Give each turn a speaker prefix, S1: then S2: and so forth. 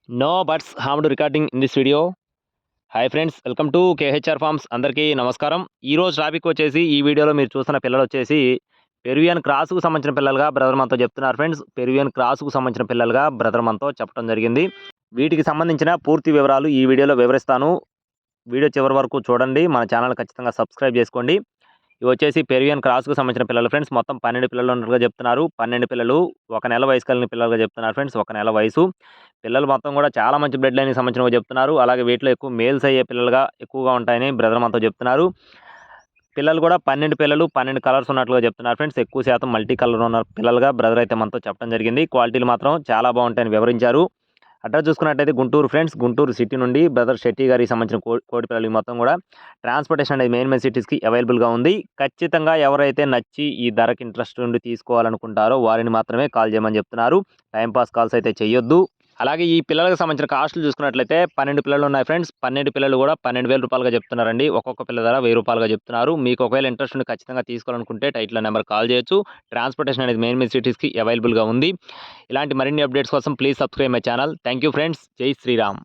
S1: No bats harmed recording in this video. Hi friends, welcome to KHR farms. అందరికీ నమస్కారం. ఈరోజు topic వచ్చేసి ఈ వీడియోలో మీరు చూస్తున్న పిల్లలు వచ్చేసి పెరువియన్ క్రాస్కు సంబంధించిన పిల్లలుగా బ్రదర్ మనతో చెప్తున్నారు ఫ్రెండ్స్. పెరువియన్ క్రాస్కు సంబంధించిన పిల్లలుగా బ్రదర్ మనతో చెప్పడం జరిగింది. వీటికి సంబంధించిన పూర్తి వివరాలు ఈ వీడియోలో వివరిస్తాను. వీడియో చివరి వరకు చూడండి. మన ఛానల్ ఖచ్చితంగా సబ్స్క్రైబ్ చేసుకోండి. ఇవి వచ్చేసి పెరువియన్ క్రాస్కు సంబంధించిన పిల్లలు ఫ్రెండ్స్. మొత్తం 12 పిల్లలు ఉన్నట్టుగా చెప్తున్నారు. 12 పిల్లలు 1 నెల వయసు కలిగిన పిల్లలుగా చెప్తున్నారు ఫ్రెండ్స్. 1 నెల వయసు పిల్లలు మొత్తం కూడా చాలా మంచి బ్లడ్ లైన్‌కి సంబంధించినవి చెప్తున్నారు. అలాగే వీటిలో ఎక్కువ మేల్స్ అయ్యే పిల్లలుగా ఎక్కువగా ఉంటాయని బ్రదర్ మనతో చెప్తున్నారు. పిల్లలు కూడా 12 పిల్లలు 12 కలర్స్ ఉన్నట్లుగా చెప్తున్నారు ఫ్రెండ్స్. ఎక్కువ శాతం మల్టీ కలర్ ఉన్న పిల్లలుగా బ్రదర్ అయితే మనతో చెప్పడం జరిగింది. క్వాలిటీలు మాత్రం చాలా బాగుంటాయని వివరించారు. అడ్రస్ చూసుకున్నట్టయితే గుంటూరు ఫ్రెండ్స్. గుంటూరు సిటీ నుండి బ్రదర్ శెట్టి గారికి సంబంధించిన కోడి పిల్లలకి మొత్తం కూడా ట్రాన్స్‌పోర్టేషన్ అనేది మెయిన్ సిటీస్‌కి అవైలబుల్‌గా ఉంది. ఖచ్చితంగా ఎవరైతే నచ్చి ఈ ధరకి ఇంట్రెస్ట్ ఉండి తీసుకోవాలనుకుంటారో వారిని మాత్రమే కాల్ చేయమని చెప్తున్నారు. టైం పాస్ కాల్స్ అయితే చేయొద్దు. అలాగే ఈ పిల్లలకు సంబంధించిన కాస్టులు చూసుకున్నట్లయితే 12 పిల్లలు ఉన్నాయి ఫ్రెండ్స్. 12 పిల్లలు కూడా 12,000 రూపాయలుగా చెప్తున్నారండి. ఒక్కొక్క పిల్ల ధర 1000 రూపాయలుగా చెప్తున్నారు. మీకు ఒకవేళ ఇంట్రెస్ట్ ఉండి ఖచ్చితంగా తీసుకోవాలనుకుంటే టైటిల్ నెంబర్ కాల్ చేయొచ్చు. ట్రాన్స్‌పోర్టేషన్ అనేది మెయిన్ సిటీస్‌కి అవైలబుల్‌గా ఉంది. ఇలాంటి మరిన్ని అప్డేట్స్ కోసం please subscribe my channel. Thank you friends. జై శ్రీరామ్.